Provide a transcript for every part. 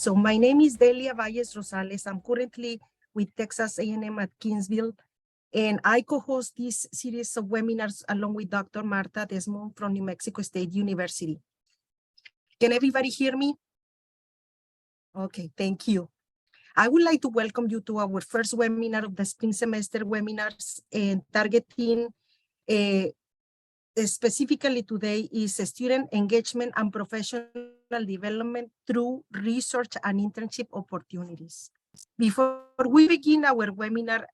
So my name is Delia Valles Rosales. I'm currently with Texas A&M at Kingsville, and I co-host this series of webinars along with Dr. Marta Desmond from New Mexico State University. Can everybody hear me? Okay, thank you. I would like to welcome you to our first webinar of the spring semester webinars, and targeting specifically today is student engagement and professional development through research and internship opportunities. Before we begin our webinar,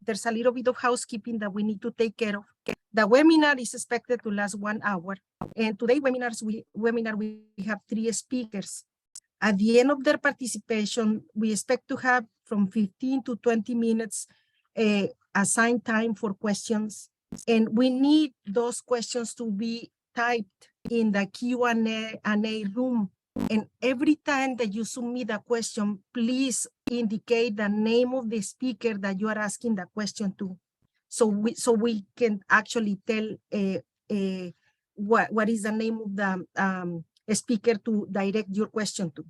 there's a little bit of housekeeping that we need to take care of. The webinar is expected to last 1 hour, and today's webinar we have 3 speakers. At the end of their participation, we expect to have from 15 to 20 minutes assigned time for questions. And we need those questions to be typed in the Q&A room. And every time that you submit a question, please indicate the name of the speaker that you are asking the question to. So we can actually tell what is the name of the speaker to direct your question to.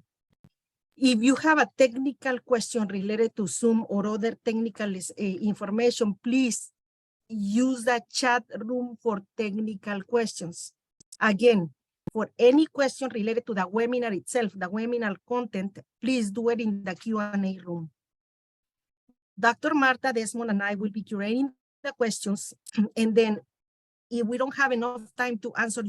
If you have a technical question related to Zoom or other technical information, please use the chat room for technical questions. Again, for any question related to the webinar itself, the webinar content, please do it in the Q&A room. Dr. Marta Desmond and I will be curating the questions, and then if we don't have enough time to answer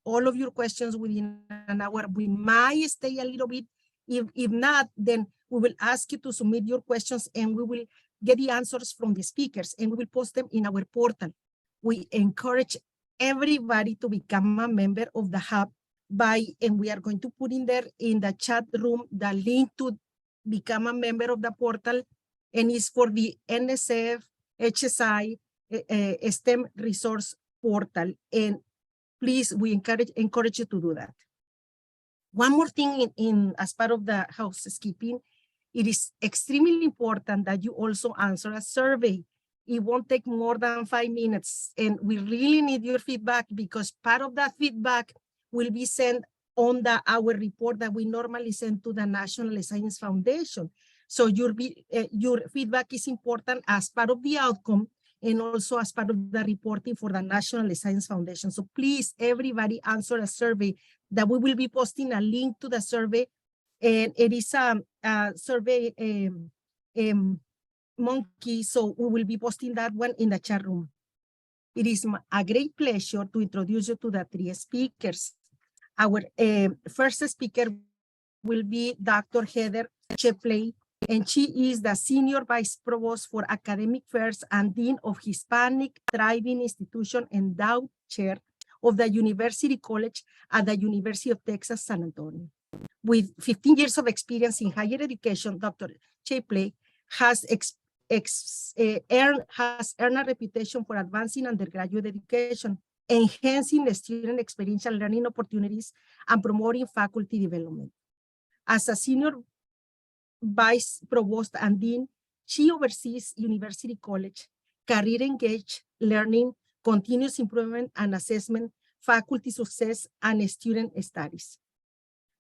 all of your questions within an hour, we might stay a little bit. If not, then we will ask you to submit your questions and we will get the answers from the speakers and we will post them in our portal. We encourage everybody to become a member of the hub and we are going to put in there in the chat room the link to become a member of the portal, and it's for the NSF HSI STEM resource portal. And please, we encourage you to do that. One more thing as part of the housekeeping, it is extremely important that you also answer a survey. It won't take more than 5 minutes, and we really need your feedback because part of that feedback will be sent on our report that we normally send to the National Science Foundation. So your feedback is important as part of the outcome and also as part of the reporting for the National Science Foundation. So please, everybody answer a survey that we will be posting a link to the survey. And it is a survey monkey, so we will be posting that one in the chat room. It is a great pleasure to introduce you to the 3 speakers. Our first speaker will be Dr. Heather Chepley, and she is the Senior Vice Provost for Academic Affairs and Dean of Hispanic Thriving Institution Endowed Chair of the University College at the University of Texas, San Antonio. With 15 years of experience in higher education, Dr. Chepley has earned a reputation for advancing undergraduate education, enhancing the student experiential learning opportunities, and promoting faculty development. As a Senior Vice Provost and Dean, she oversees University College, career engaged learning, continuous improvement and assessment, faculty success, and student studies.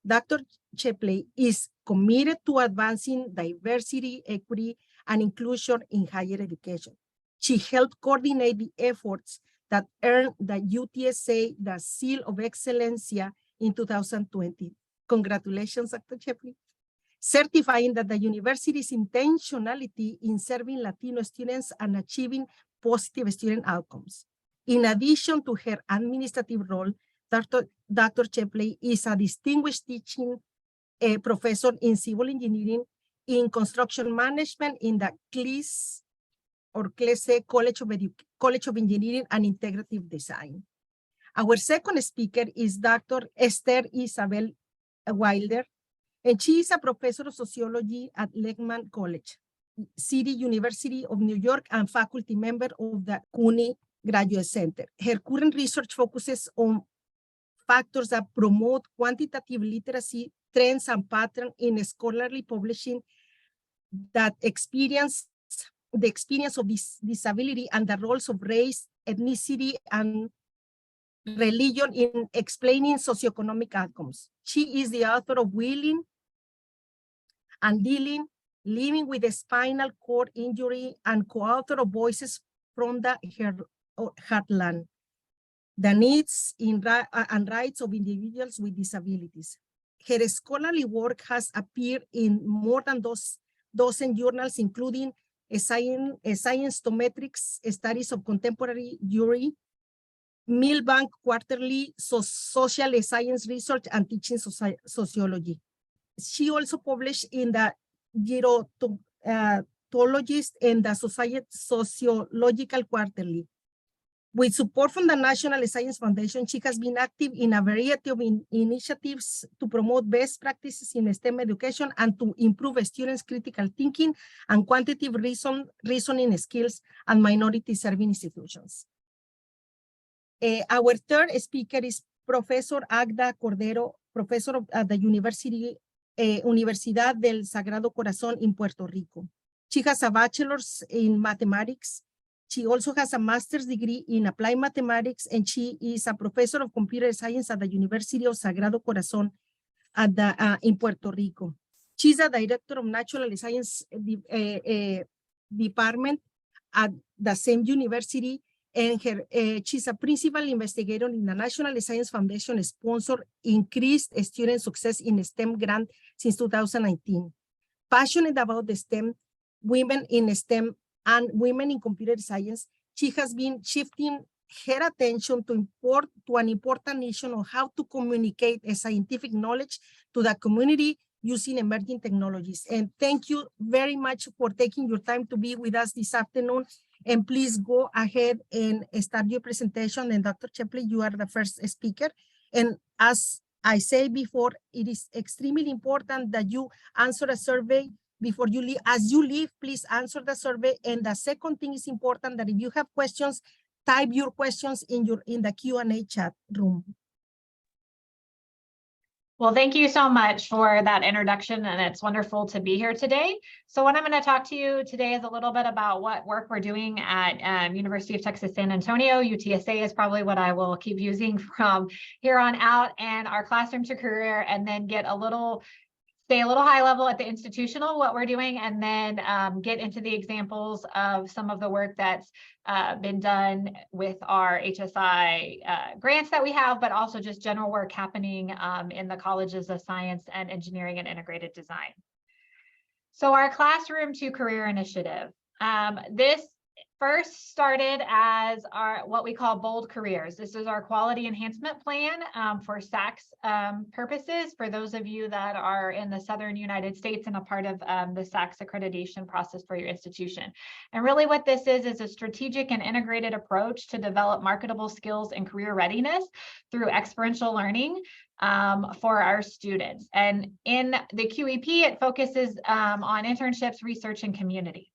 Dr. Chepley is committed to advancing diversity, equity, and inclusion in higher education. She helped coordinate the efforts that earned the UTSA the Seal of Excellencia in 2020. Congratulations, Dr. Chepley. Certifying that the university's intentionality in serving Latino students and achieving positive student outcomes. In addition to her administrative role, Dr. Chepley is a distinguished teaching professor in civil engineering, in construction management in the CLES College of Engineering and Integrative Design. Our second speaker is Dr. Esther Isabel Wilder, and she is a professor of sociology at Lehman College, City University of New York, and faculty member of the CUNY Graduate Center. Her current research focuses on factors that promote quantitative literacy, trends, and patterns in scholarly publishing that the experience of disability and the roles of race, ethnicity, and religion in explaining socioeconomic outcomes. She is the author of Willing and living with a spinal cord injury, and co-author of Voices from the Heartland, the Needs and Rights of Individuals with Disabilities. Her scholarly work has appeared in more than dozen journals, including a Science to Metrics, Studies of Contemporary Jury, Milbank Quarterly, Social Science Research, and Teaching Sociology. She also published in the Gerontologist and the Sociological Quarterly. With support from the National Science Foundation, she has been active in a variety of initiatives to promote best practices in STEM education and to improve students' critical thinking and quantitative reasoning skills at minority-serving institutions. Our third speaker is Professor AGDA CORDERO, professor at the Universidad del Sagrado Corazón in Puerto Rico. She has a bachelor's in mathematics. She also has a master's degree in applied mathematics, and she is a professor of computer science at the University of Sagrado Corazón in Puerto Rico. She's a director of natural science department at the same university, and she's a principal investigator in the National Science Foundation sponsored Increased Student Success in STEM grant since 2019. Passionate about the STEM, women in STEM, and women in computer science, she has been shifting her attention to an important issue on how to communicate a scientific knowledge to the community using emerging technologies. And thank you very much for taking your time to be with us this afternoon. And please go ahead and start your presentation. And Dr. Chepley, you are the first speaker. And as I said before, it is extremely important that you answer a survey before you leave. As you leave, please answer the survey. And the second thing is important that if you have questions, type your questions in the Q&A chat room. Well, thank you so much for that introduction, and it's wonderful to be here today. So what I'm going to talk to you today is a little bit about what work we're doing at University of Texas San Antonio. UTSA is probably what I will keep using from here on out, and our classroom to career, and then stay a little high level at the institutional, what we're doing, and then get into the examples of some of the work that's been done with our HSI grants that we have, but also just general work happening in the colleges of science and engineering and integrated design. So our classroom to career initiative, this first started as what we call bold careers. This is our quality enhancement plan for SACS purposes, for those of you that are in the Southern United States and a part of the SACS accreditation process for your institution. And really what this is a strategic and integrated approach to develop marketable skills and career readiness through experiential learning for our students. And in the QEP, it focuses on internships, research, and community.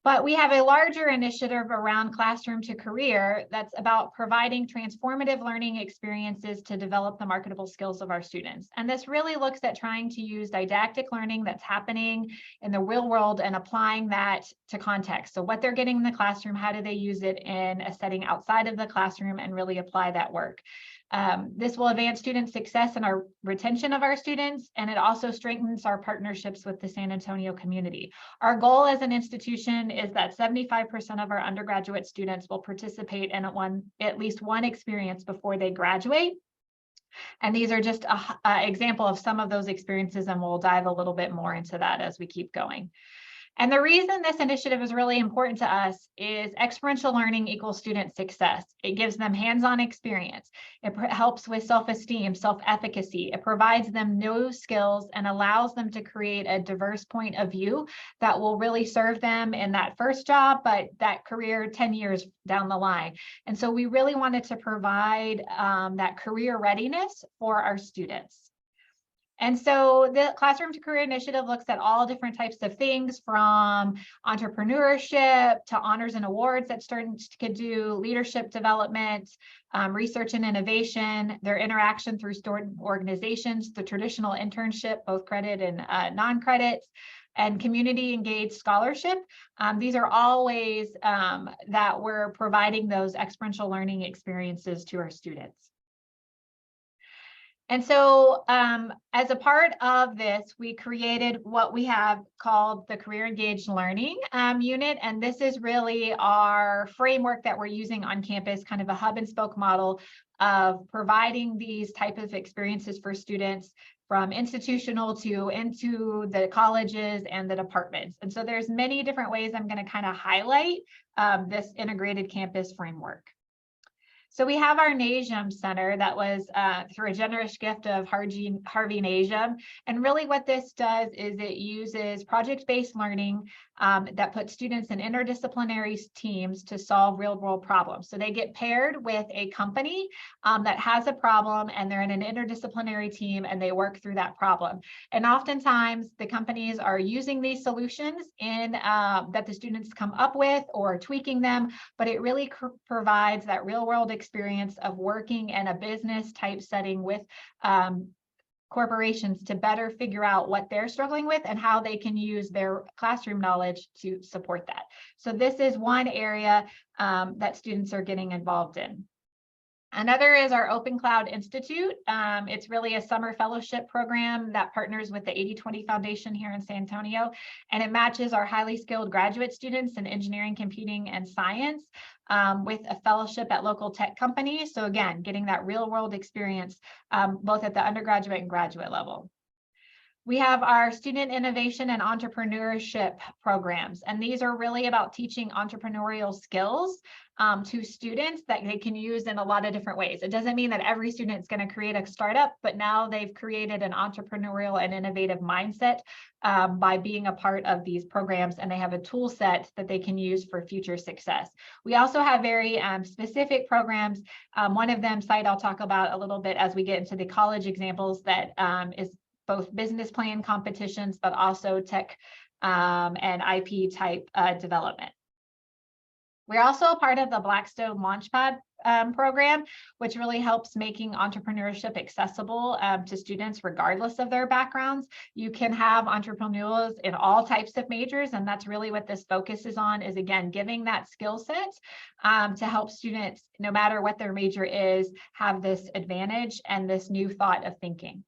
But we have a larger initiative around classroom to career that's about providing transformative learning experiences to develop the marketable skills of our students. And this really looks at trying to use didactic learning that's happening in the real world and applying that to context. So what they're getting in the classroom, how do they use it in a setting outside of the classroom and really apply that work? This will advance student success and our retention of our students, and it also strengthens our partnerships with the San Antonio community. Our goal as an institution is that 75% of our undergraduate students will participate in at least one experience before they graduate. And these are just an example of some of those experiences, and we'll dive a little bit more into that as we keep going. And the reason this initiative is really important to us is experiential learning equals student success. It gives them hands-on experience. It helps with self-esteem, self-efficacy. It provides them new skills and allows them to create a diverse point of view that will really serve them in that first job, but that career 10 years down the line. And so we really wanted to provide that career readiness for our students. And so the Classroom to Career Initiative looks at all different types of things, from entrepreneurship to honors and awards that students could do, leadership development, research and innovation, their interaction through student organizations, the traditional internship, both credit and non-credits, and community engaged scholarship. These are all ways that we're providing those experiential learning experiences to our students. And so as a part of this, we created what we have called the Career Engaged Learning unit. And this is really our framework that we're using on campus, kind of a hub and spoke model of providing these type of experiences for students from institutional to into the colleges and the departments. And so there's many different ways I'm going to kind of highlight this integrated campus framework. So we have our NASIM Center that was through a generous gift of Harvey NASIM. And really what this does is it uses project-based learning that puts students in interdisciplinary teams to solve real-world problems. So they get paired with a company that has a problem, and they're in an interdisciplinary team and they work through that problem. And oftentimes the companies are using these solutions in that the students come up with or tweaking them, but it really provides that real-world experience of working in a business type setting with corporations to better figure out what they're struggling with and how they can use their classroom knowledge to support that. So this is one area that students are getting involved in. Another is our Open Cloud Institute. It's really a summer fellowship program that partners with the 80/20 Foundation here in San Antonio, and it matches our highly skilled graduate students in engineering, computing, and science with a fellowship at local tech companies. So again, getting that real world experience both at the undergraduate and graduate level. We have our student innovation and entrepreneurship programs, and these are really about teaching entrepreneurial skills to students that they can use in a lot of different ways. It doesn't mean that every student is going to create a startup, but now they've created an entrepreneurial and innovative mindset by being a part of these programs, and they have a tool set that they can use for future success. We also have very specific programs. One of them, I'll talk about a little bit as we get into the college examples, that is both business plan competitions, but also tech and IP type development. We're also a part of the Blackstone Launchpad program, which really helps making entrepreneurship accessible to students regardless of their backgrounds. You can have entrepreneurs in all types of majors, and that's really what this focuses on, is again, giving that skill set to help students, no matter what their major is, have this advantage and this new thought of thinking.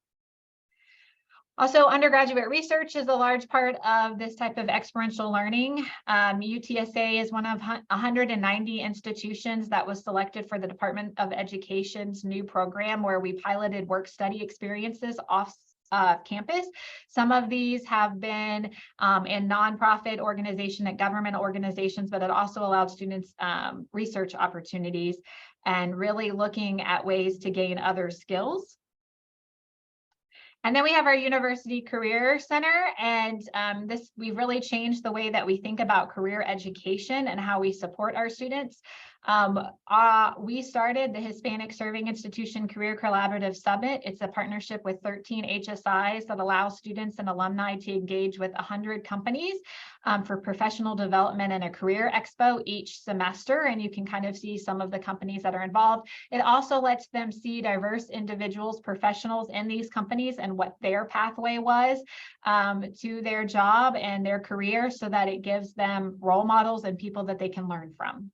Also, undergraduate research is a large part of this type of experiential learning. UTSA is one of 190 institutions that was selected for the Department of Education's new program, where we piloted work study experiences off campus. Some of these have been in nonprofit organization and government organizations, but it also allowed students research opportunities and really looking at ways to gain other skills. And then we have our University Career Center, and we've really changed the way that we think about career education and how we support our students. We started the Hispanic Serving Institution Career Collaborative Summit. It's a partnership with 13 HSIs that allows students and alumni to engage with 100 companies for professional development and a career expo each semester. And you can kind of see some of the companies that are involved. It also lets them see diverse individuals, professionals in these companies, and what their pathway was to their job and their career, so that it gives them role models and people that they can learn from.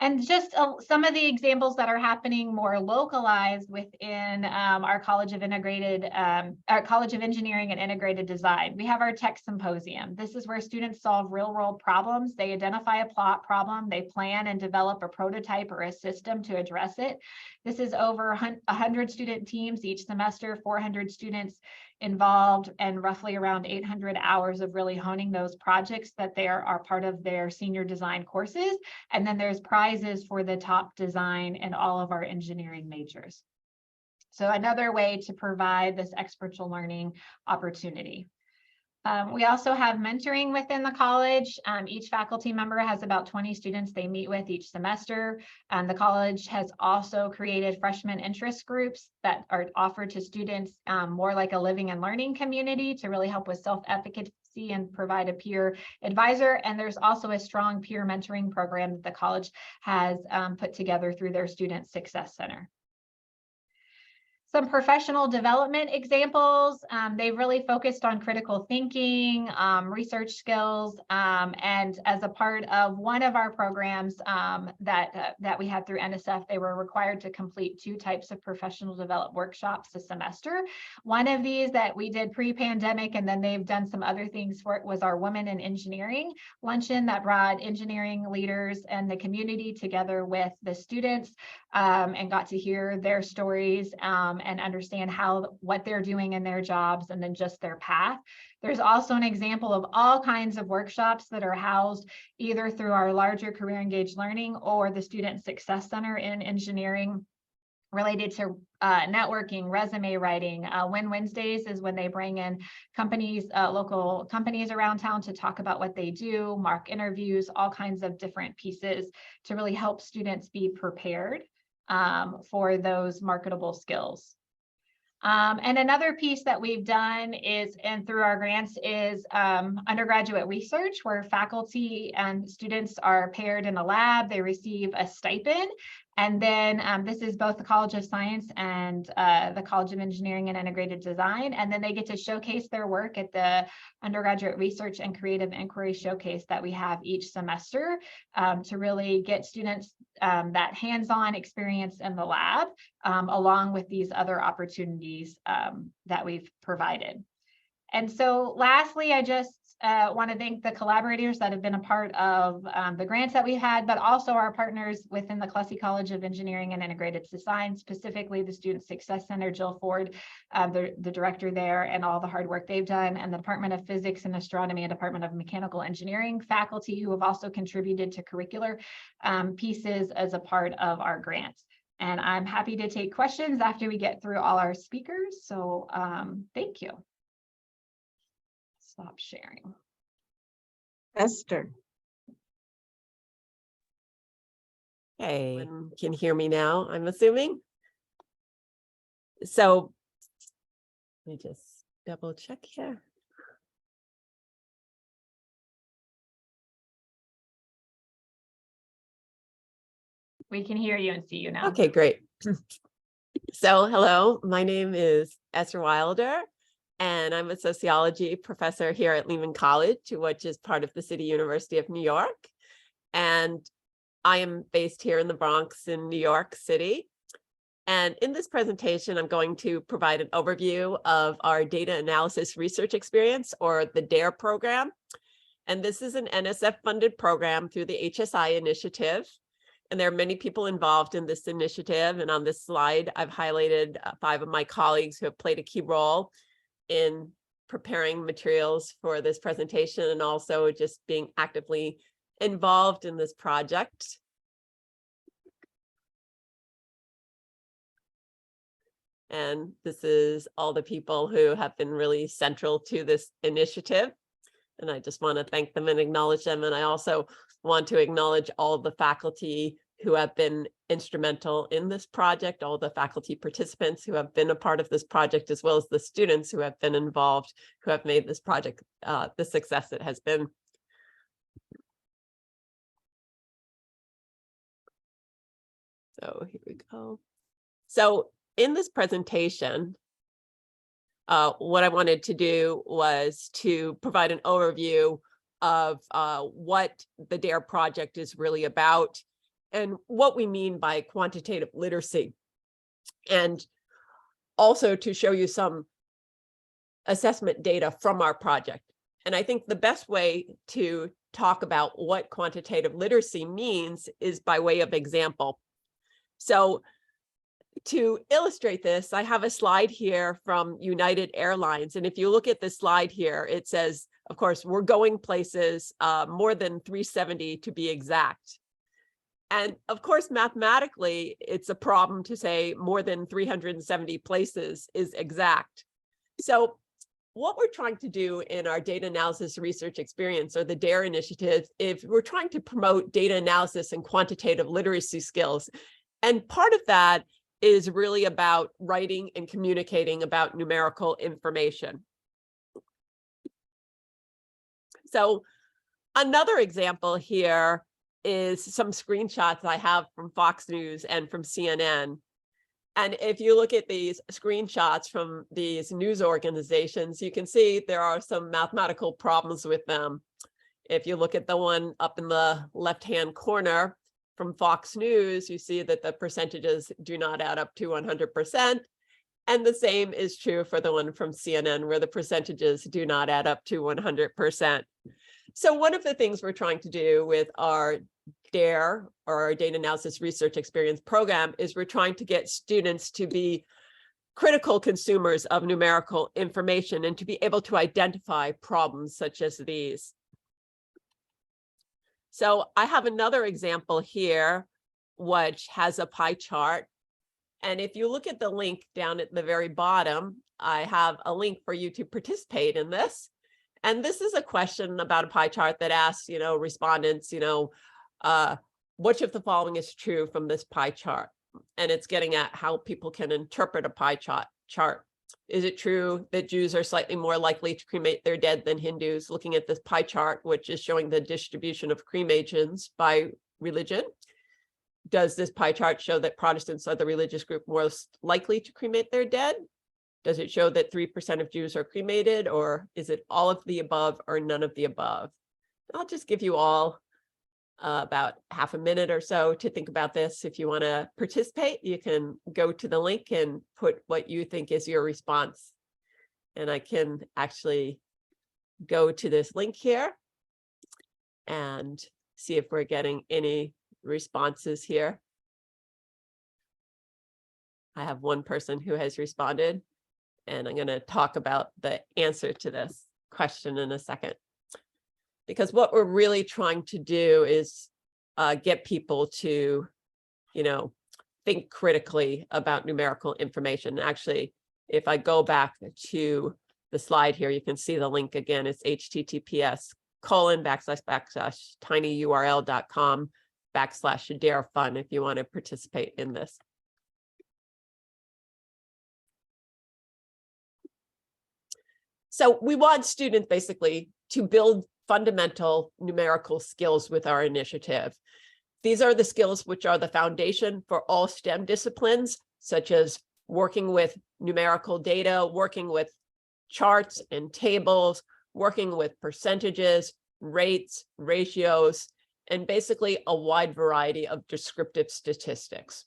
And just some of the examples that are happening more localized within our College of Engineering and Integrated Design. We have our Tech Symposium. This is where students solve real-world problems. They identify a plot problem, they plan and develop a prototype or a system to address it. This is over 100 student teams each semester, 400 students involved, and roughly around 800 hours of really honing those projects that are part of their senior design courses. And then there's prizes for the top design in all of our engineering majors. So another way to provide this experiential learning opportunity. We also have mentoring within the college. Each faculty member has about 20 students they meet with each semester. The college has also created freshman interest groups that are offered to students, more like a living and learning community, to really help with self-efficacy and provide a peer advisor. And there's also a strong peer mentoring program that the college has put together through their Student Success Center. Some professional development examples. They really focused on critical thinking, research skills, and as a part of one of our programs that we had through NSF, they were required to complete 2 types of professional development workshops a semester. One of these that we did pre-pandemic, and then they've done some other things for it, was our Women in Engineering luncheon that brought engineering leaders and the community together with the students, and got to hear their stories and understand what they're doing in their jobs, and then just their path. There's also an example of all kinds of workshops that are housed either through our larger career engaged learning or the Student Success Center in engineering, related to networking, resume writing. Win Wednesdays is when they bring in companies, local companies around town to talk about what they do, mock interviews, all kinds of different pieces to really help students be prepared for those marketable skills. And another piece that we've done is, and through our grants, is undergraduate research, where faculty and students are paired in a lab. They receive a stipend. And then this is both the College of Science and the College of Engineering and Integrated Design. And then they get to showcase their work at the Undergraduate Research and Creative Inquiry Showcase that we have each semester to really get students that hands-on experience in the lab, along with these other opportunities that we've provided. And so lastly, I just want to thank the collaborators that have been a part of the grants that we've had, but also our partners within the Plessy College of Engineering and Integrated Design, specifically the Student Success Center, Jill Ford, the director there, and all the hard work they've done, and the Department of Physics and Astronomy and Department of Mechanical Engineering faculty who have also contributed to curricular pieces as a part of our grants. And I'm happy to take questions after we get through all our speakers. So thank you. Stop sharing. Esther. Hey, can hear me now, I'm assuming. So let me just double check here. We can hear you and see you now. Okay, great. So hello, my name is Esther Wilder, and I'm a sociology professor here at Lehman College, which is part of the City University of New York. And I am based here in the Bronx in New York City. And in this presentation, I'm going to provide an overview of our data analysis research experience, or the DARE program. And this is an NSF funded program through the HSI initiative. And there are many people involved in this initiative. And on this slide, I've highlighted 5 of my colleagues who have played a key role in preparing materials for this presentation, and also just being actively involved in this project. And this is all the people who have been really central to this initiative. And I just want to thank them and acknowledge them. And I also want to acknowledge all of the faculty who have been instrumental in this project, all the faculty participants who have been a part of this project, as well as the students who have been involved, who have made this project the success it has been. So here we go. So in this presentation, what I wanted to do was to provide an overview of what the DARE project is really about and what we mean by quantitative literacy, and also to show you some assessment data from our project. And I think the best way to talk about what quantitative literacy means is by way of example. So to illustrate this, I have a slide here from United Airlines. And if you look at this slide here, it says, of course, we're going places, more than 370 to be exact. And of course, mathematically, it's a problem to say more than 370 places is exact. So what we're trying to do in our data analysis research experience, or the DARE initiative, is we're trying to promote data analysis and quantitative literacy skills. And part of that is really about writing and communicating about numerical information. So another example here is some screenshots I have from Fox News and from CNN. And if you look at these screenshots from these news organizations, you can see there are some mathematical problems with them. If you look at the one up in the left-hand corner from Fox News, you see that the percentages do not add up to 100%. And the same is true for the one from CNN, where the percentages do not add up to 100%. So one of the things we're trying to do with our DARE, or our Data Analysis Research Experience program, is we're trying to get students to be critical consumers of numerical information and to be able to identify problems such as these. So I have another example here, which has a pie chart. And if you look at the link down at the very bottom, I have a link for you to participate in this. And this is a question about a pie chart that asks, respondents, which of the following is true from this pie chart? And it's getting at how people can interpret a pie chart. Is it true that Jews are slightly more likely to cremate their dead than Hindus? Looking at this pie chart, which is showing the distribution of cremations by religion. Does this pie chart show that Protestants are the religious group most likely to cremate their dead? Does it show that 3% of Jews are cremated, or is it all of the above or none of the above? I'll just give you all about half a minute or so to think about this. If you want to participate, you can go to the link and put what you think is your response. And I can actually go to this link here and see if we're getting any responses here. I have one person who has responded, and I'm going to talk about the answer to this question in a second. Because what we're really trying to do is get people to, think critically about numerical information. Actually, if I go back to the slide here, you can see the link again. It's https://tinyurl.com/darefun if you want to participate in this. So we want students basically to build fundamental numerical skills with our initiative. These are the skills which are the foundation for all STEM disciplines, such as working with numerical data, working with charts and tables, working with percentages, rates, ratios, and basically a wide variety of descriptive statistics.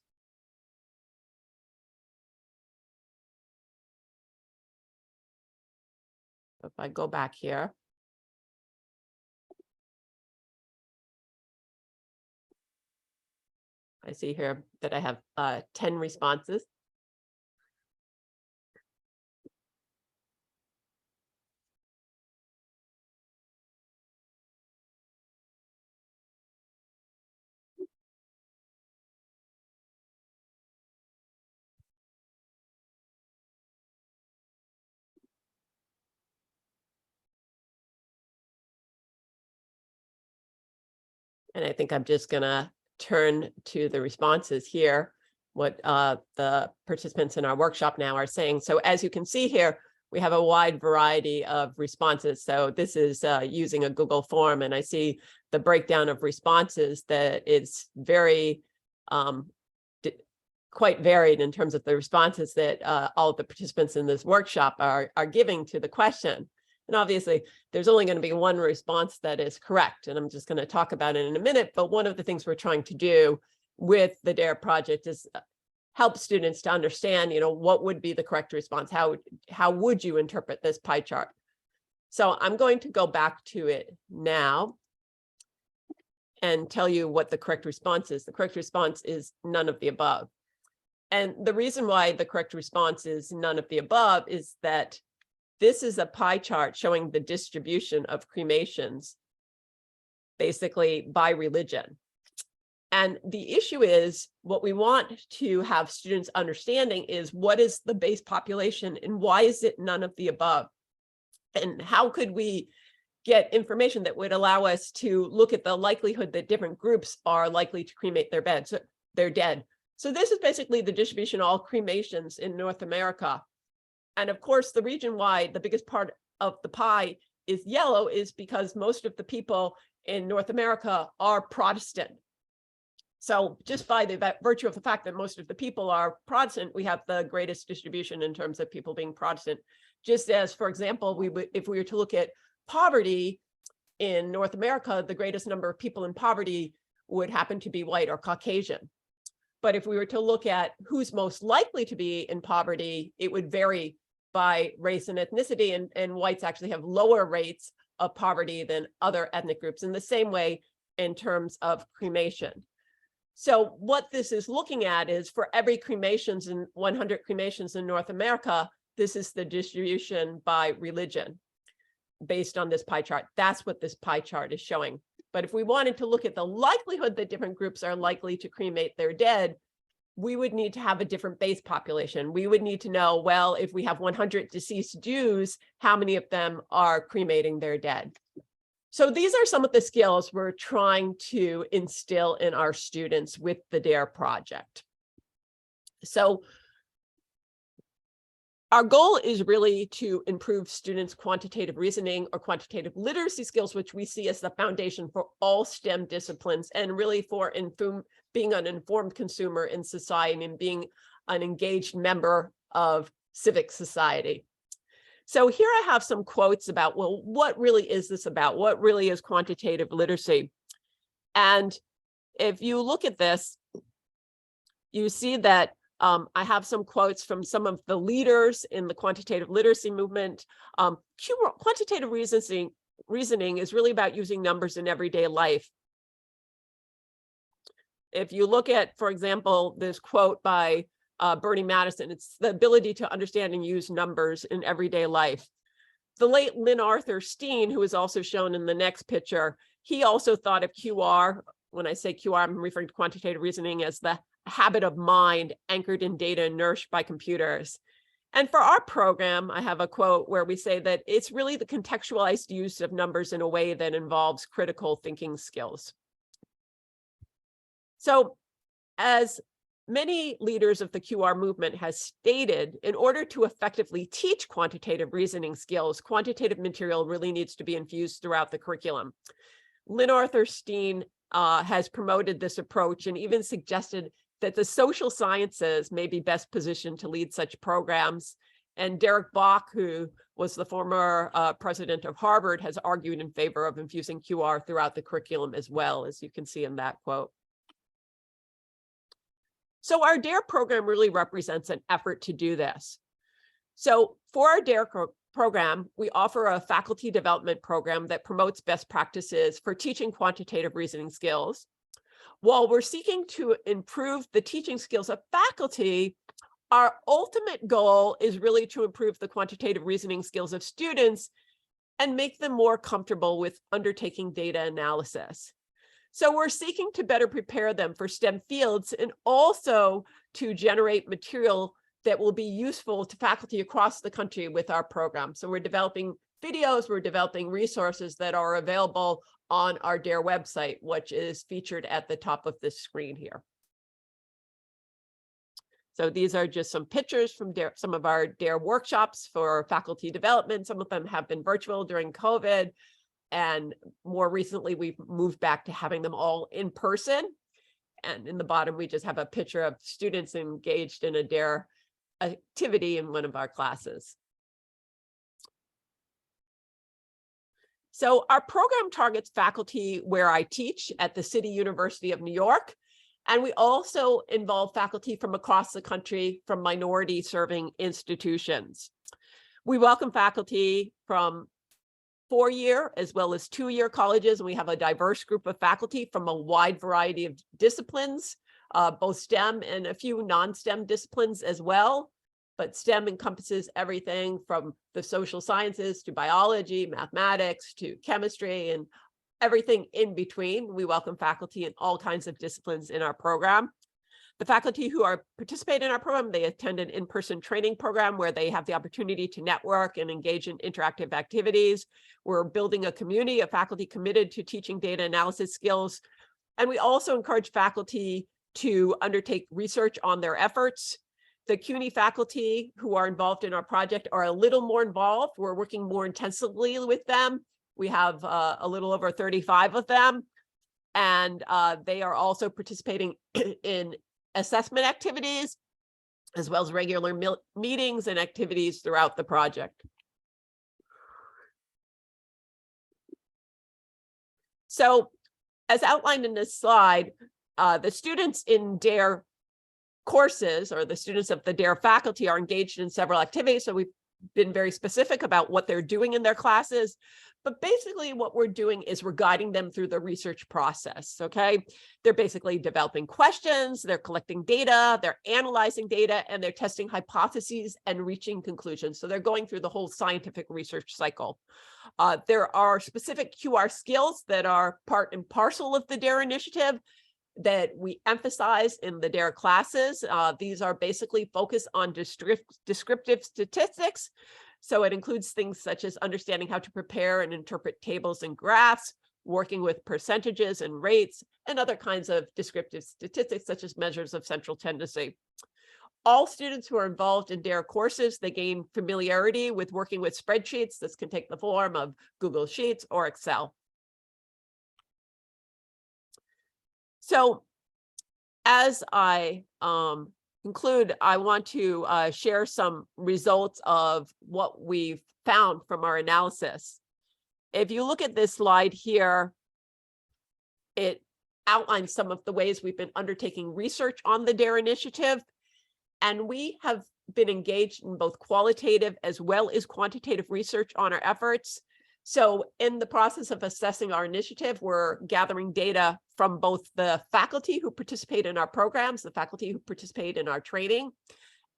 If I go back here, I see here that I have 10 responses. And I think I'm just going to turn to the responses here, what the participants in our workshop now are saying. So as you can see here, we have a wide variety of responses. So this is using a Google form, and I see the breakdown of responses that it's very quite varied in terms of the responses that all of the participants in this workshop are giving to the question. And obviously, there's only going to be one response that is correct, and I'm just going to talk about it in a minute. But one of the things we're trying to do with the DARE project is help students to understand, what would be the correct response? How would you interpret this pie chart? So I'm going to go back to it now and tell you what the correct response is. The correct response is none of the above. And the reason why the correct response is none of the above is that this is a pie chart showing the distribution of cremations, basically by religion. And the issue is, what we want to have students understanding is, what is the base population and why is it none of the above? And how could we get information that would allow us to look at the likelihood that different groups are likely to cremate their dead. So this is basically the distribution of all cremations in North America. And of course, the region why the biggest part of the pie is yellow is because most of the people in North America are Protestant. So just by the virtue of the fact that most of the people are Protestant, we have the greatest distribution in terms of people being Protestant. Just as, for example, if we were to look at poverty in North America, the greatest number of people in poverty would happen to be white or Caucasian. But if we were to look at who's most likely to be in poverty, it would vary by race and ethnicity, and whites actually have lower rates of poverty than other ethnic groups, in the same way in terms of cremation. So what this is looking at is for every 100 cremations in North America, this is the distribution by religion based on this pie chart. That's what this pie chart is showing. But if we wanted to look at the likelihood that different groups are likely to cremate their dead, we would need to have a different base population. We would need to know, well, if we have 100 deceased Jews, how many of them are cremating their dead? So these are some of the skills we're trying to instill in our students with the DARE project. So our goal is really to improve students' quantitative reasoning or quantitative literacy skills, which we see as the foundation for all STEM disciplines, and really for being an informed consumer in society and being an engaged member of civic society. So here I have some quotes about, well, what really is this about? What really is quantitative literacy? And if you look at this, you see that I have some quotes from some of the leaders in the quantitative literacy movement. Quantitative reasoning is really about using numbers in everyday life. If you look at, for example, this quote by Bernie Madison, it's the ability to understand and use numbers in everyday life. The late Lynn Arthur Steen, who is also shown in the next picture, he also thought of QR. When I say QR, I'm referring to quantitative reasoning as the habit of mind anchored in data and nourished by computers. And for our program, I have a quote where we say that it's really the contextualized use of numbers in a way that involves critical thinking skills. So as many leaders of the QR movement has stated, in order to effectively teach quantitative reasoning skills, quantitative material really needs to be infused throughout the curriculum. Lynn Arthur Steen has promoted this approach and even suggested that the social sciences may be best positioned to lead such programs. And Derek Bach, who was the former president of Harvard, has argued in favor of infusing QR throughout the curriculum as well, as you can see in that quote. So our DARE program really represents an effort to do this. So for our DARE program, we offer a faculty development program that promotes best practices for teaching quantitative reasoning skills. While we're seeking to improve the teaching skills of faculty, our ultimate goal is really to improve the quantitative reasoning skills of students and make them more comfortable with undertaking data analysis. So we're seeking to better prepare them for STEM fields and also to generate material that will be useful to faculty across the country with our program. So we're developing videos, we're developing resources that are available on our DARE website, which is featured at the top of this screen here. So these are just some pictures from some of our DARE workshops for faculty development. Some of them have been virtual during COVID. And more recently, we've moved back to having them all in person. And in the bottom, we just have a picture of students engaged in a DARE activity in one of our classes. So our program targets faculty where I teach at the City University of New York. And we also involve faculty from across the country from minority serving institutions. We welcome faculty from 4-year as well as 2-year colleges, and we have a diverse group of faculty from a wide variety of disciplines, both STEM and a few non-STEM disciplines as well. But STEM encompasses everything from the social sciences to biology, mathematics, to chemistry, and everything in between. We welcome faculty in all kinds of disciplines in our program. The faculty who participate in our program, they attend an in-person training program where they have the opportunity to network and engage in interactive activities. We're building a community of faculty committed to teaching data analysis skills. And we also encourage faculty to undertake research on their efforts. The CUNY faculty who are involved in our project are a little more involved. We're working more intensively with them. We have a little over 35 of them. And they are also participating in assessment activities, as well as regular meetings and activities throughout the project. So, as outlined in this slide, the students in DARE courses, or the students of the DARE faculty, are engaged in several activities. So we've been very specific about what they're doing in their classes. But basically what we're doing is we're guiding them through the research process, okay? They're basically developing questions, they're collecting data, they're analyzing data, and they're testing hypotheses and reaching conclusions. So they're going through the whole scientific research cycle. There are specific QR skills that are part and parcel of the DARE initiative that we emphasize in the DARE classes. These are basically focused on descriptive statistics. So it includes things such as understanding how to prepare and interpret tables and graphs, working with percentages and rates, and other kinds of descriptive statistics, such as measures of central tendency. All students who are involved in DARE courses, they gain familiarity with working with spreadsheets. This can take the form of Google Sheets or Excel. So as I conclude, I want to share some results of what we've found from our analysis. If you look at this slide here, it outlines some of the ways we've been undertaking research on the DARE initiative. And we have been engaged in both qualitative as well as quantitative research on our efforts. So in the process of assessing our initiative, we're gathering data from both the faculty who participate in our programs, the faculty who participate in our training,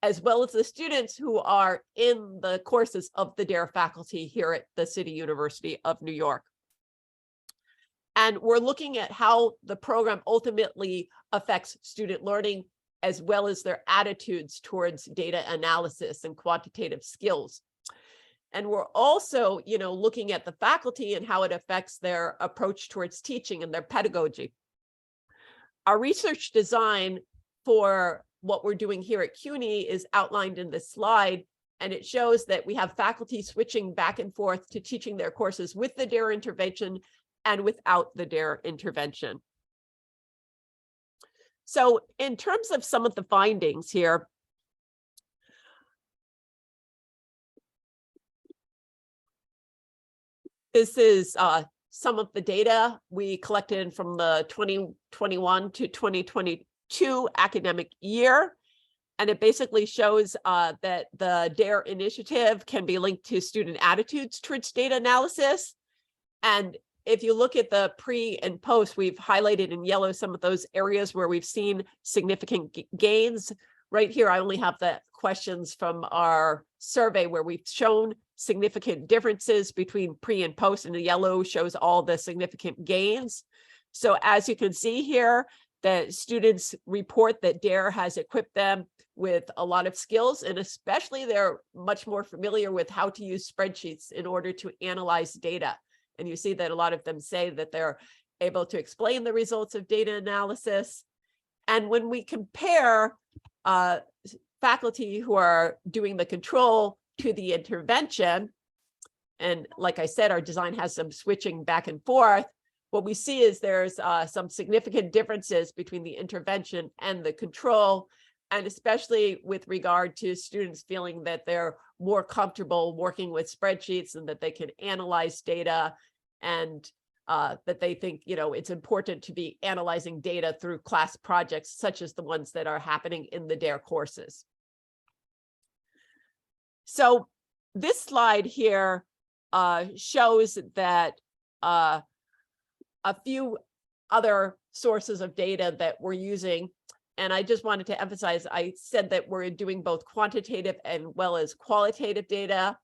as well as the students who are in the courses of the DARE faculty here at the City University of New York. And we're looking at how the program ultimately affects student learning, as well as their attitudes towards data analysis and quantitative skills. And we're also, looking at the faculty and how it affects their approach towards teaching and their pedagogy. Our research design for what we're doing here at CUNY is outlined in this slide, and it shows that we have faculty switching back and forth to teaching their courses with the DARE intervention and without the DARE intervention. So in terms of some of the findings here, this is some of the data we collected from the 2021 to 2022 academic year. And it basically shows that the DARE initiative can be linked to student attitudes towards data analysis. And if you look at the pre and post, we've highlighted in yellow some of those areas where we've seen significant gains. Right here, I only have the questions from our survey where we've shown significant differences between pre and post, and the yellow shows all the significant gains. So as you can see here, that students report that DARE has equipped them with a lot of skills, and especially they're much more familiar with how to use spreadsheets in order to analyze data. And you see that a lot of them say that they're able to explain the results of data analysis. And when we compare faculty who are doing the control to the intervention, and like I said, our design has some switching back and forth, what we see is there's some significant differences between the intervention and the control, and especially with regard to students feeling that they're more comfortable working with spreadsheets and that they can analyze data, and that they think, it's important to be analyzing data through class projects, such as the ones that are happening in the DARE courses. So this slide here shows that a few other sources of data that we're using. And I just wanted to emphasize, I said that we're doing both quantitative and well as qualitative data.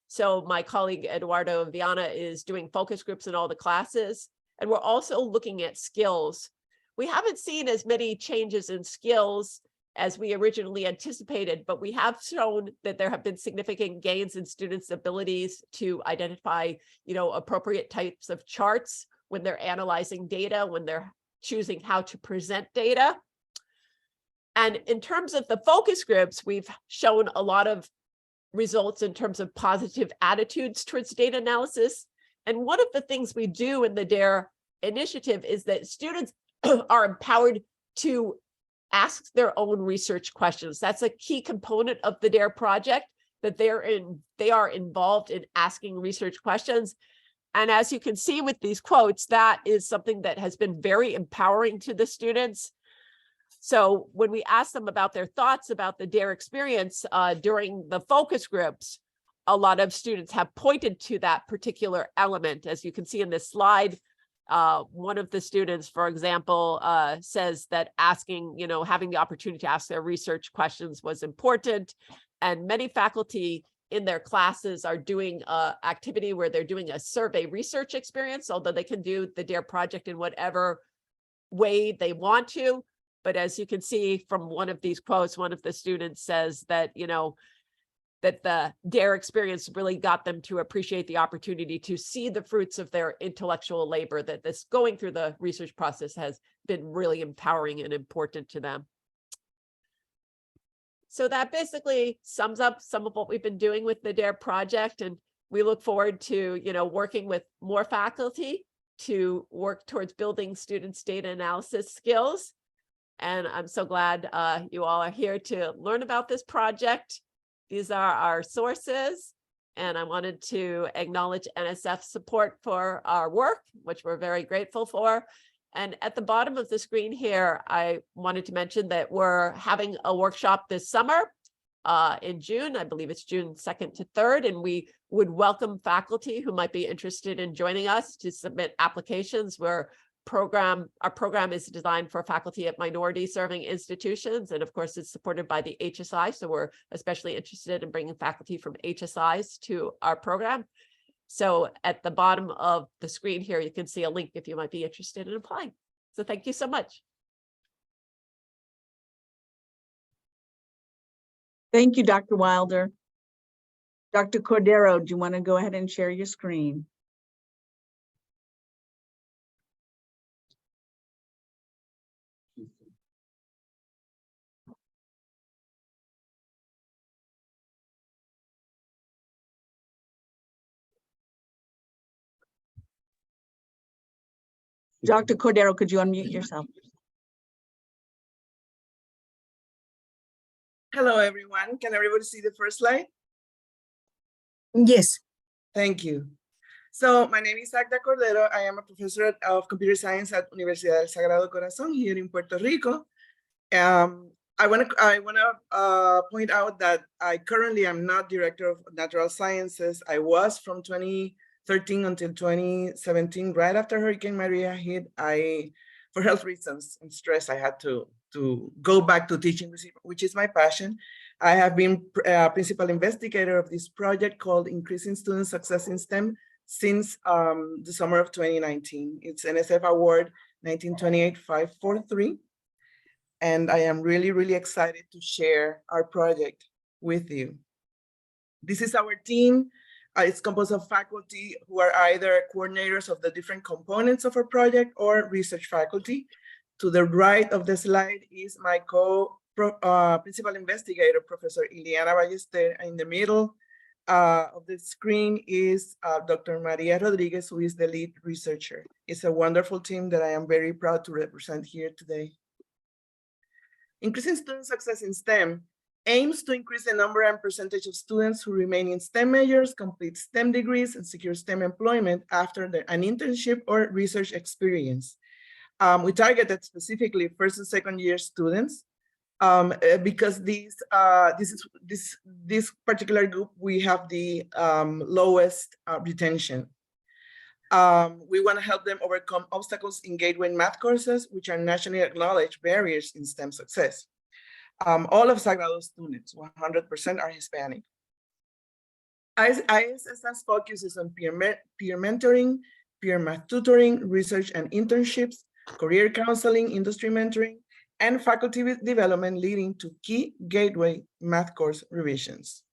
So my colleague Eduardo Viana is doing focus groups in all the classes. And we're also looking at skills. We haven't seen as many changes in skills as we originally anticipated, but we have shown that there have been significant gains in students' abilities to identify, appropriate types of charts when they're analyzing data, when they're choosing how to present data. And in terms of the focus groups, we've shown a lot of results in terms of positive attitudes towards data analysis. And one of the things we do in the DARE initiative is that students are empowered to ask their own research questions. That's a key component of the DARE project, that they are involved in asking research questions. And as you can see with these quotes, that is something that has been very empowering to the students. So when we ask them about their thoughts about the DARE experience during the focus groups, a lot of students have pointed to that particular element. As you can see in this slide, one of the students, for example, says that asking, having the opportunity to ask their research questions was important. And many faculty in their classes are doing an activity where they're doing a survey research experience, although they can do the DARE project in whatever way they want to. But as you can see from one of these quotes, one of the students says that, that the DARE experience really got them to appreciate the opportunity to see the fruits of their intellectual labor, that this going through the research process has been really empowering and important to them. So that basically sums up some of what we've been doing with the DARE project. And we look forward to, working with more faculty to work towards building students' data analysis skills. And I'm so glad you all are here to learn about this project. These are our sources, and I wanted to acknowledge NSF support for our work, which we're very grateful for. And at the bottom of the screen here, I wanted to mention that we're having a workshop this summer in June. I believe it's June 2nd to 3rd, and we would welcome faculty who might be interested in joining us to submit applications. Our program is designed for faculty at minority serving institutions, and of course it's supported by the HSI, so we're especially interested in bringing faculty from HSIs to our program. So at the bottom of the screen here, you can see a link if you might be interested in applying. So thank you so much. Thank you, Dr. Wilder. Dr. Cordero, do you want to go ahead and share your screen? Dr. Cordero, could you unmute yourself? Hello, everyone. Can everybody see the first slide? Yes. Thank you. So my name is Agda Cordero. I am a professor of computer science at Universidad SAGRADO CORAZÓN here in Puerto Rico. I want to point out that I currently am not director of natural sciences. I was from 2013 until 2017, right after Hurricane Maria hit. For health reasons and stress, I had to go back to teaching, which is my passion. I have been principal investigator of this project called Increasing Student Success in STEM since the summer of 2019. It's NSF Award 1928-543. And I am really, really excited to share our project with you. This is our team. It's composed of faculty who are either coordinators of the different components of our project or research faculty. To the right of the slide is my principal investigator, Professor Ileana Ballester. In the middle of the screen is Dr. Maria Rodriguez, who is the lead researcher. It's a wonderful team that I am very proud to represent here today. Increasing student success in STEM aims to increase the number and percentage of students who remain in STEM majors, complete STEM degrees, and secure STEM employment after an internship or research experience. We targeted specifically first and second year students because this particular group, we have the lowest retention. We want to help them overcome obstacles in gateway math courses, which are nationally acknowledged barriers in STEM success. All of SAGRADO students, 100% are Hispanic. ISS's focuses on peer mentoring, peer math tutoring, research and internships, career counseling, industry mentoring, and faculty development leading to key gateway math course revisions.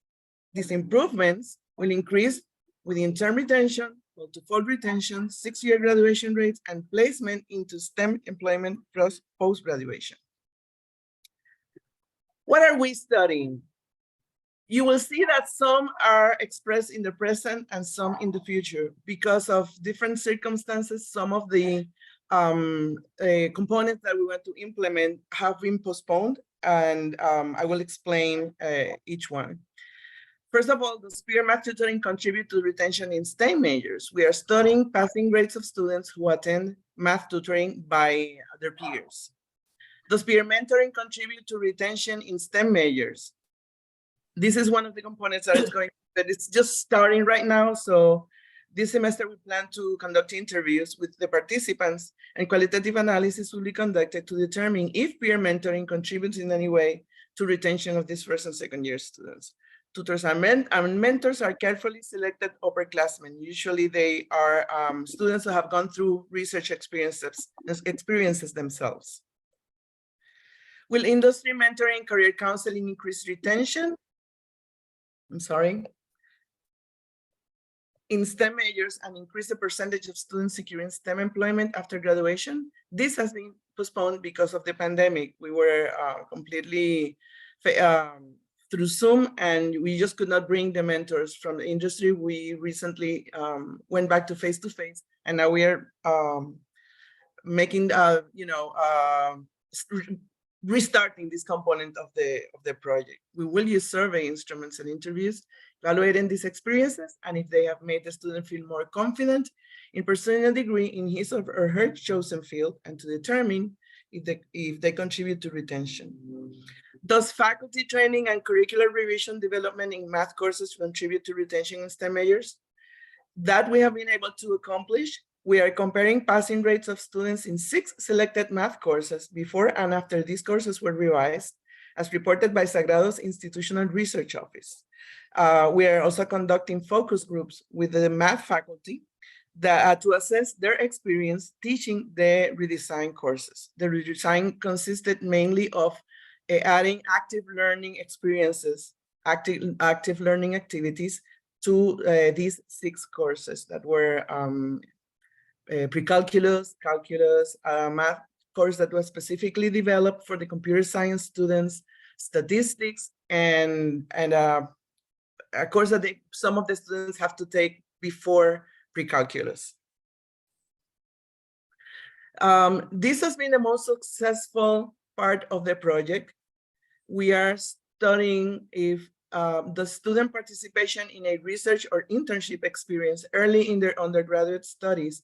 These improvements will increase within term retention, fall-to-fall retention, 6-year graduation rates, and placement into STEM employment post-graduation. What are we studying? You will see that some are expressed in the present and some in the future because of different circumstances. Some of the components that we want to implement have been postponed, and I will explain each one. First of all, does peer math tutoring contribute to retention in STEM majors? We are studying passing grades of students who attend math tutoring by their peers. Does peer mentoring contribute to retention in STEM majors? This is one of the components that it's just starting right now. So this semester we plan to conduct interviews with the participants, and qualitative analysis will be conducted to determine if peer mentoring contributes in any way to retention of these first and second year students. Tutors and mentors are carefully selected upperclassmen. Usually they are students who have gone through research experiences themselves. Will industry mentoring, career counseling increase retention? I'm sorry. In STEM majors and increase the percentage of students securing STEM employment after graduation? This has been postponed because of the pandemic. We were completely through Zoom, and we just could not bring the mentors from the industry. We recently went back to face-to-face, and now we are making, restarting this component of the project. We will use survey instruments and interviews, evaluating these experiences, and if they have made the student feel more confident in pursuing a degree in his or her chosen field, and to determine if they contribute to retention. Does faculty training and curricular revision development in math courses contribute to retention in STEM majors? That we have been able to accomplish. We are comparing passing rates of students in 6 selected math courses before and after these courses were revised, as reported by SAGRADO's Institutional Research Office. We are also conducting focus groups with the math faculty to assess their experience teaching the redesigned courses. The redesign consisted mainly of adding active learning experiences, active learning activities to these 6 courses that were pre-calculus, calculus, math course that was specifically developed for the computer science students, statistics, and a course that some of the students have to take before pre-calculus. This has been the most successful part of the project. We are studying if the student participation in a research or internship experience early in their undergraduate studies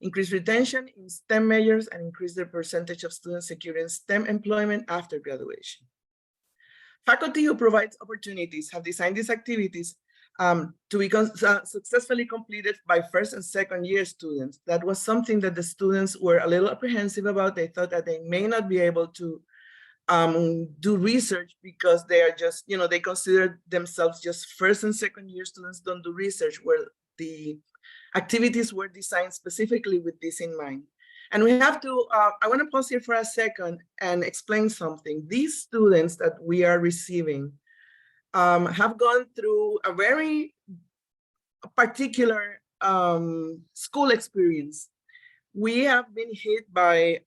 increase retention in STEM majors and increase the percentage of students securing STEM employment after graduation. Faculty who provides opportunities have designed these activities to be successfully completed by first and second year students. That was something that the students were a little apprehensive about. They thought that they may not be able to do research because they are just, they consider themselves just first and second year students don't do research, where the activities were designed specifically with this in mind. And we have to, I want to pause here for a second and explain something. These students that we are receiving have gone through a very particular school experience. We have been hit by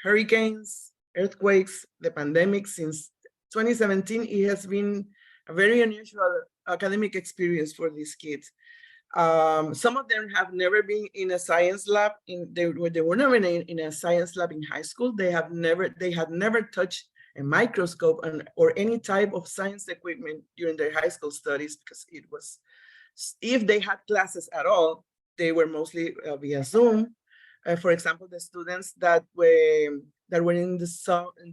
hurricanes, earthquakes, the pandemic. Since 2017, it has been a very unusual academic experience for these kids. Some of them have never been in a science lab. They were never in a science lab in high school. They had never touched a microscope or any type of science equipment during their high school studies, because it was, if they had classes at all, they were mostly via Zoom. For example, the students that were in the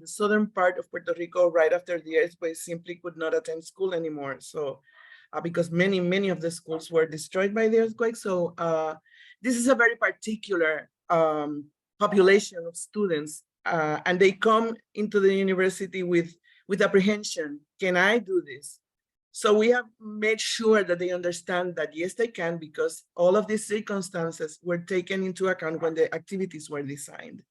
southern part of Puerto Rico right after the earthquake simply could not attend school anymore. So because many of the schools were destroyed by the earthquake. So this is a very particular population of students, and they come into the university with apprehension. Can I do this? So we have made sure that they understand that yes, they can, because all of these circumstances were taken into account when the activities were designed.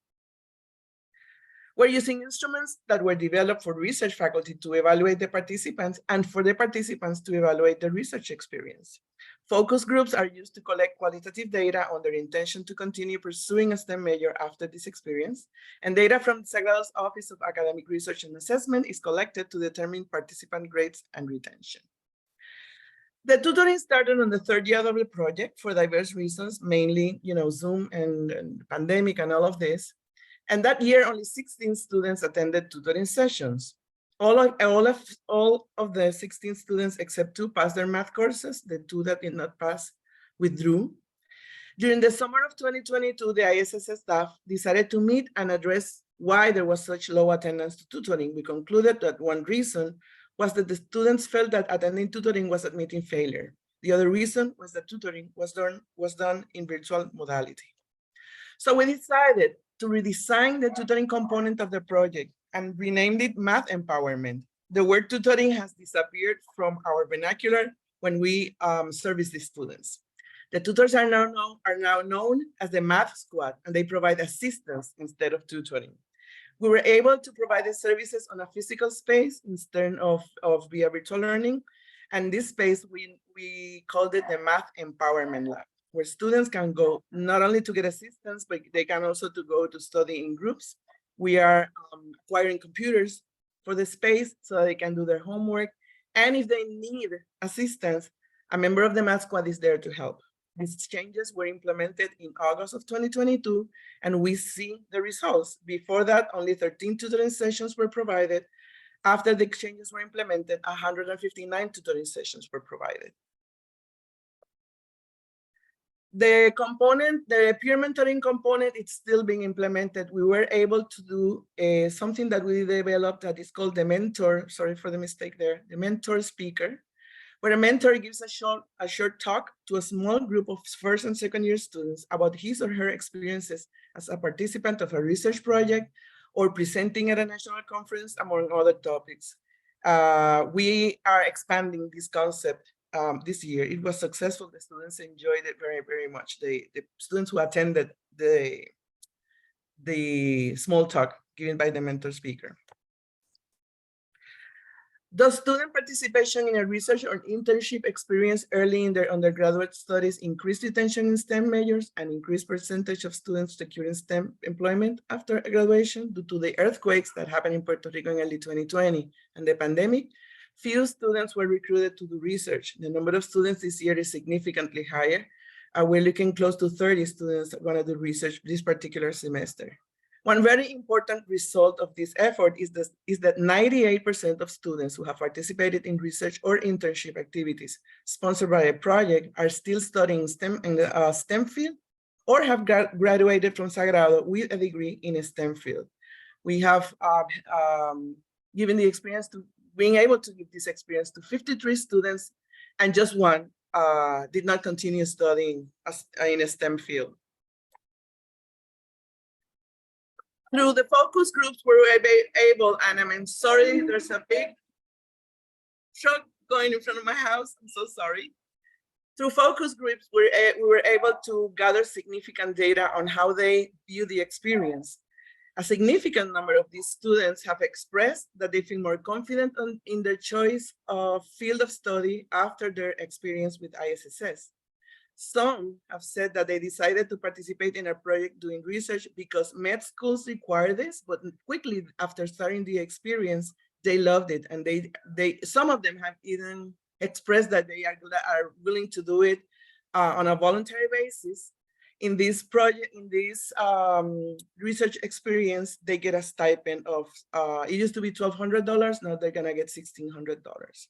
We're using instruments that were developed for research faculty to evaluate the participants and for the participants to evaluate the research experience. Focus groups are used to collect qualitative data on their intention to continue pursuing a STEM major after this experience, and data from SAGRADO's Office of Academic Research and Assessment is collected to determine participant grades and retention. The tutoring started on the third year of the project for diverse reasons, mainly, Zoom and pandemic and all of this. And that year, only 16 students attended tutoring sessions. All of the 16 students, except 2, passed their math courses. The 2 that did not pass withdrew. During the summer of 2022, the ISS staff decided to meet and address why there was such low attendance to tutoring. We concluded that one reason was that the students felt that attending tutoring was admitting failure. The other reason was that tutoring was done in virtual modality. So we decided to redesign the tutoring component of the project and renamed it Math Empowerment. The word tutoring has disappeared from our vernacular when we service the students. The tutors are now known as the Math Squad, and they provide assistance instead of tutoring. We were able to provide the services on a physical space instead of via virtual learning. And this space, we called it the Math Empowerment Lab, where students can go not only to get assistance, but they can also go to study in groups. We are acquiring computers for the space so they can do their homework. And if they need assistance, a member of the Math Squad is there to help. These changes were implemented in August of 2022, and we see the results. Before that, only 13 tutoring sessions were provided. After the changes were implemented, 159 tutoring sessions were provided. The peer mentoring component, it's still being implemented. We were able to do something that we developed that is called the mentor, sorry for the mistake there, the mentor speaker, where a mentor gives a short talk to a small group of first and second year students about his or her experiences as a participant of a research project or presenting at a national conference, among other topics. We are expanding this concept this year. It was successful. The students enjoyed it very, very much. The students who attended the small talk given by the mentor speaker. Does student participation in a research or internship experience early in their undergraduate studies increase retention in STEM majors and increase percentage of students securing STEM employment after graduation? Due to the earthquakes that happened in Puerto Rico in early 2020 and the pandemic, few students were recruited to do research. The number of students this year is significantly higher. We're looking close to 30 students that want to do research this particular semester. One very important result of this effort is that 98% of students who have participated in research or internship activities sponsored by a project are still studying STEM in the STEM field or have graduated from SAGRADO with a degree in a STEM field. We have given the experience to being able to give this experience to 53 students, and just one did not continue studying in a STEM field. Through the focus groups, we were able, and I'm sorry, there's a big truck going in front of my house. I'm so sorry. Through focus groups, we were able to gather significant data on how they view the experience. A significant number of these students have expressed that they feel more confident in their choice of field of study after their experience with ISSS. Some have said that they decided to participate in a project doing research because med schools require this, but quickly after starting the experience, they loved it. And some of them have even expressed that they are willing to do it on a voluntary basis. In this project, in this research experience, they get a stipend of, it used to be $1,200, now they're gonna get $1,600.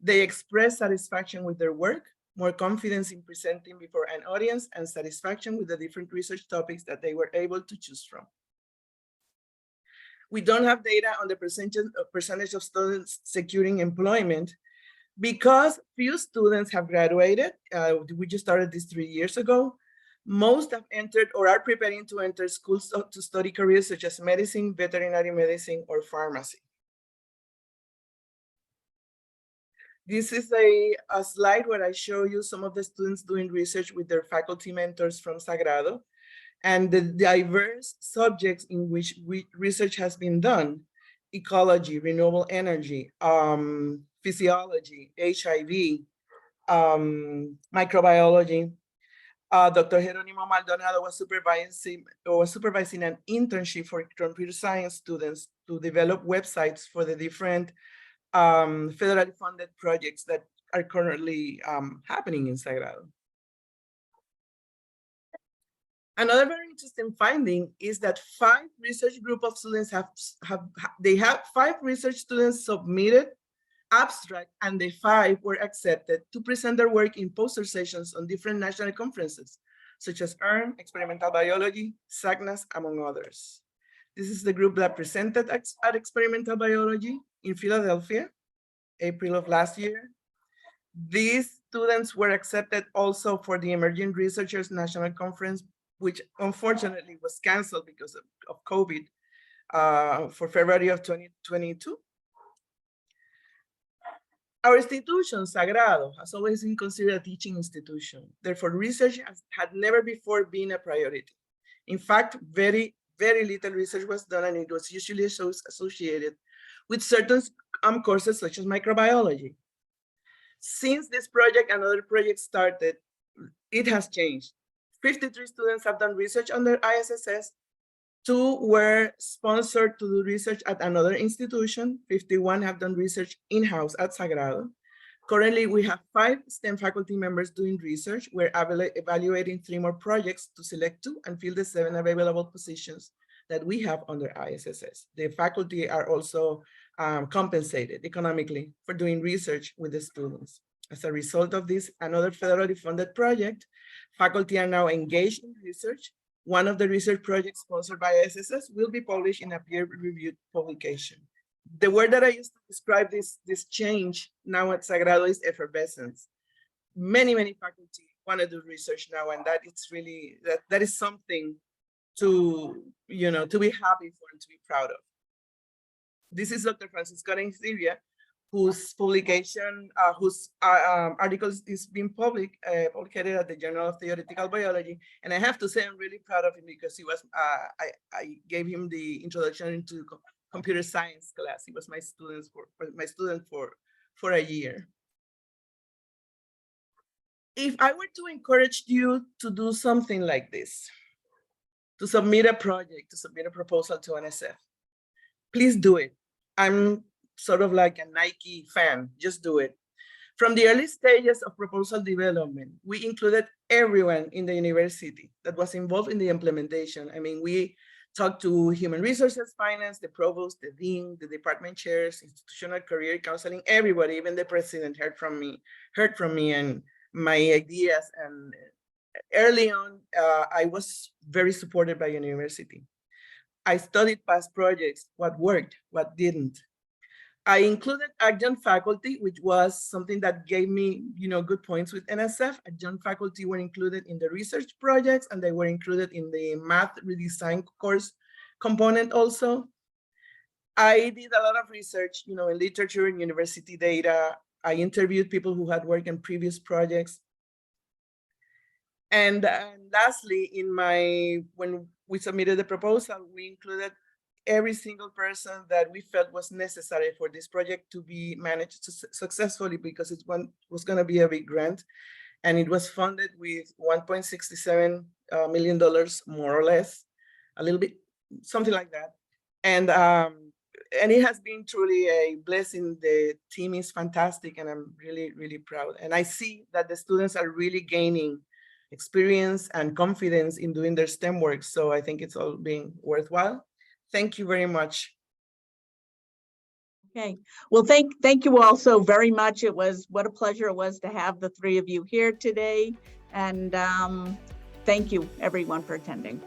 They express satisfaction with their work, more confidence in presenting before an audience, and satisfaction with the different research topics that they were able to choose from. We don't have data on the percentage of students securing employment because few students have graduated. We just started this 3 years ago. Most have entered or are preparing to enter schools to study careers such as medicine, veterinary medicine, or pharmacy. This is a slide where I show you some of the students doing research with their faculty mentors from SAGRADO and the diverse subjects in which research has been done: ecology, renewable energy, physiology, HIV, microbiology. Dr. Jeronimo Maldonado was supervising an internship for computer science students to develop websites for the different federally funded projects that are currently happening in SAGRADO. Another very interesting finding is that 5 research group of students have 5 research students submitted abstract, and the 5 were accepted to present their work in poster sessions on different national conferences, such as EARN, Experimental Biology, SAGNAS, among others. This is the group that presented at Experimental Biology in Philadelphia, April of last year. These students were accepted also for the Emerging Researchers National Conference, which unfortunately was canceled because of COVID for February of 2022. Our institution, SAGRADO, has always been considered a teaching institution. Therefore, research had never before been a priority. In fact, very little research was done, and it was usually associated with certain courses such as microbiology. Since this project and other projects started, it has changed. 53 students have done research under ISSS. 2 were sponsored to do research at another institution. 51 have done research in-house at SAGRADO. Currently, we have 5 STEM faculty members doing research. We're evaluating 3 more projects to select 2 and fill the 7 available positions that we have under ISSS. The faculty are also compensated economically for doing research with the students. As a result of this, another federally funded project, faculty are now engaged in research. One of the research projects sponsored by ISSS will be published in a peer-reviewed publication. The word that I used to describe this change now at SAGRADO is effervescence. Many faculty want to do research now, and that it's really, that is something to, to be happy for and to be proud of. This is Dr. Francisco Arencibia, whose publication, whose articles is being published at the Journal of Theoretical Biology. And I have to say, I'm really proud of him because he was, I gave him the introduction into computer science class. He was my student for a year. If I were to encourage you to do something like this, to submit a project, to submit a proposal to NSF, please do it. I'm sort of like a Nike fan, just do it. From the early stages of proposal development, we included everyone in the university that was involved in the implementation. I mean, we talked to human resources, finance, the provost, the dean, the department chairs, institutional career counseling, everybody, even the president heard from me and my ideas. And early on, I was very supported by university. I studied past projects, what worked, what didn't. I included adjunct faculty, which was something that gave me, good points with NSF. Adjunct faculty were included in the research projects, and they were included in the math redesign course component also. I did a lot of research, in literature and university data. I interviewed people who had worked in previous projects. And lastly, when we submitted the proposal, we included every single person that we felt was necessary for this project to be managed successfully, because it was going to be a big grant, and it was funded with $1.67 million, more or less, a little bit, something like that. And it has been truly a blessing. The team is fantastic, and I'm really proud. And I see that the students are really gaining experience and confidence in doing their STEM work. So I think it's all being worthwhile. Thank you very much. Okay, well, thank you all so very much. What a pleasure it was to have the 3 of you here today. And thank you everyone for attending.